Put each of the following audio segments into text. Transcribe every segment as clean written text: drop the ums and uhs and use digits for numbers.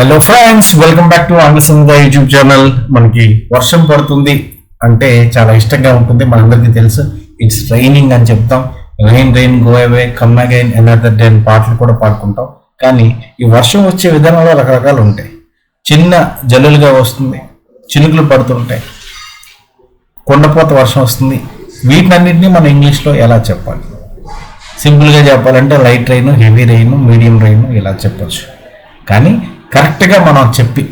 Hello friends, welcome back to Andhrasanda YouTube channel. మనకి వర్షం పడుతుంది అంటే చాలా ఇష్టంగా ఉంటుంది. మనందరికీ తెలుసు ఇట్స్ రైనింగ్ అని చెప్తాం. Rain rain go away come again another day పాటలు కూడా పాడుకుంటాం. కానీ ఈ వర్షం వచ్చే విధానంలో రకరకాలు ఉంటాయి. చిన్న జల్లులుగా వస్తుంది, చినుకులు పడుతుంటాయి, కొండపోత వర్షం వస్తుంది. వీటినన్నింటినీ మనం ఇంగ్లీష్లో ఎలా చెప్పాలి? సింపుల్గా చెప్పాలంటే light rain, heavy rain, medium rain ఇలా చెప్పచ్చు. కానీ కరెక్ట్గా మనం చెప్పి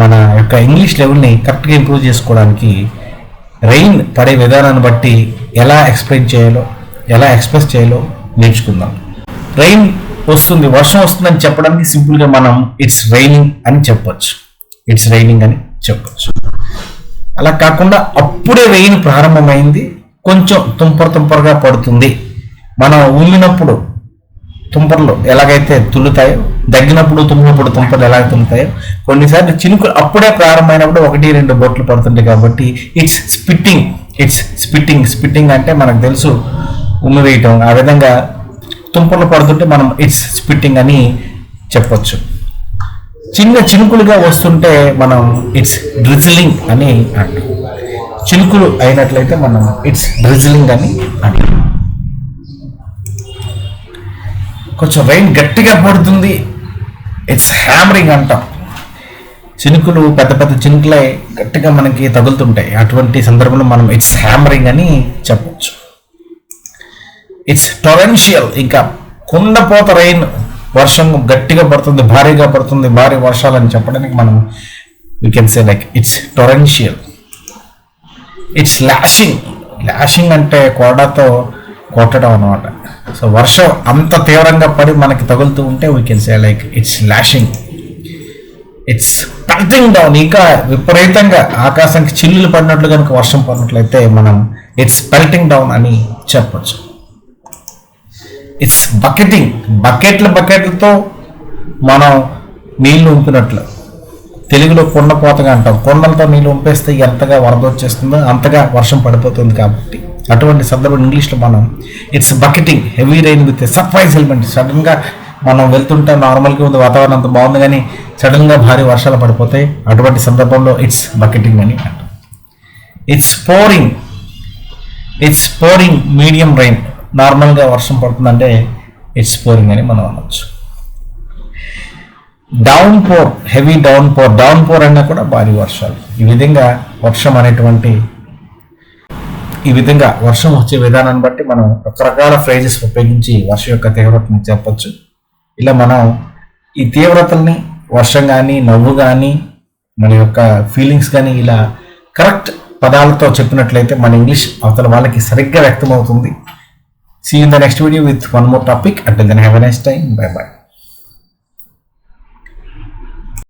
మన యొక్క ఇంగ్లీష్ లెవెల్ని కరెక్ట్గా ఇంప్రూవ్ చేసుకోవడానికి రైన్ పడే విధానాన్ని బట్టి ఎలా ఎక్స్ప్లెయిన్ చేయాలో, ఎలా ఎక్స్ప్రెస్ చేయాలో నేర్చుకుందాం. రైన్ వస్తుంది, వర్షం వస్తుందని చెప్పడానికి సింపుల్గా మనం ఇట్స్ రైనింగ్ అని చెప్పొచ్చు. ఇట్స్ రైనింగ్ అని చెప్పొచ్చు. అలా కాకుండా అప్పుడే రెయిన్ ప్రారంభమైంది, కొంచెం తుంపరగా పడుతుంది. మనం ఉమ్మినప్పుడు తుంపర్లు ఎలాగైతే తుల్లుతాయో, దగ్గినప్పుడు తుమ్మినప్పుడు తుంపర్లు ఎలాగ తుమ్ముతాయో, కొన్నిసార్లు చినుకులు అప్పుడే ప్రారంభమైనప్పుడు 1-2 బొట్లు పడుతుంటాయి. కాబట్టి ఇట్స్ స్పిట్టింగ్ అంటే మనకు తెలుసు ఉమ్మి వేయటం. ఆ విధంగా తుంపర్లు పడుతుంటే మనం ఇట్స్ స్పిట్టింగ్ అని చెప్పొచ్చు. చిన్న చినుకులుగా వస్తుంటే మనం ఇట్స్ డ్రిజిలింగ్ అని అంటాం. చినుకులు అయినట్లయితే మనం ఇట్స్ డ్రిజిలింగ్ అని అంటాం. కొంచెం రైన్ గట్టిగా పడుతుంది, ఇట్స్ హ్యామరింగ్ అంటాం. చినుకులు పెద్ద చినుకులై గట్టిగా మనకి తగులుతుంటాయి. అటువంటి సందర్భంలో మనం ఇట్స్ హ్యామరింగ్ అని చెప్పచ్చు. ఇట్స్ టొరెన్షియల్, ఇంకా కుండపోత రైన్, వర్షం గట్టిగా పడుతుంది, భారీగా పడుతుంది, భారీ వర్షాలు అని చెప్పడానికి మనం we can say like it's torrential. It's lashing అంటే కోడాతో కొట్టడం అన్నమాట. సో వర్షం అంత తీవ్రంగా పడి మనకి తగులుతూ ఉంటే we can say like it's lashing. It's pelting down, ఇంకా విపరీతంగా ఆకాశానికి చిల్లులు పడినట్లు కనుక వర్షం పడినట్లయితే మనం ఇట్స్ పెల్టింగ్ డౌన్ అని చెప్పచ్చు. ఇట్స్ బకెటింగ్, బకెట్లతో మనం నీళ్లు ఉంపినట్లు. తెలుగులో కుండపోతగా అంటాం. కొండలతో నీళ్ళు ఉంపేస్తే ఎంతగా వరద వచ్చేస్తుందో అంతగా వర్షం పడిపోతుంది. కాబట్టి అటువంటి సందర్భం ఇంగ్లీష్లో మనం it's bucketing heavy rain with surprise element. సడన్గా మనం వెళ్తుంటే నార్మల్గా ఉంది, వాతావరణం అంత బాగుంది, కానీ సడన్గా భారీ వర్షాలు పడిపోతాయి. అటువంటి సందర్భంలో ఇట్స్ బకెటింగ్ అని అంటాం. ఇట్స్ పోరింగ్ మీడియం రైన్, నార్మల్గా వర్షం పడుతుందంటే ఇట్స్ పోరింగ్ అని మనం అనొచ్చు. Downpour, heavy downpour అన్నా కూడా భారీ వర్షాలు. ఈ విధంగా వర్షం వచ్చే విధానాన్ని బట్టి మనం రకరకాల ఫ్రేజెస్ ఉపయోగించి వర్షం యొక్క తీవ్రతని చెప్పచ్చు. ఇలా మనం ఈ తీవ్రతల్ని, వర్షం కానీ, నవ్వు కానీ, మన యొక్క ఫీలింగ్స్ కానీ ఇలా కరెక్ట్ పదాలతో చెప్పినట్లయితే మన ఇంగ్లీష్ అవతల వాళ్ళకి సరిగ్గా వ్యక్తం అవుతుంది. See you in the next video with one more topic. Until then, have a nice time. Bye bye.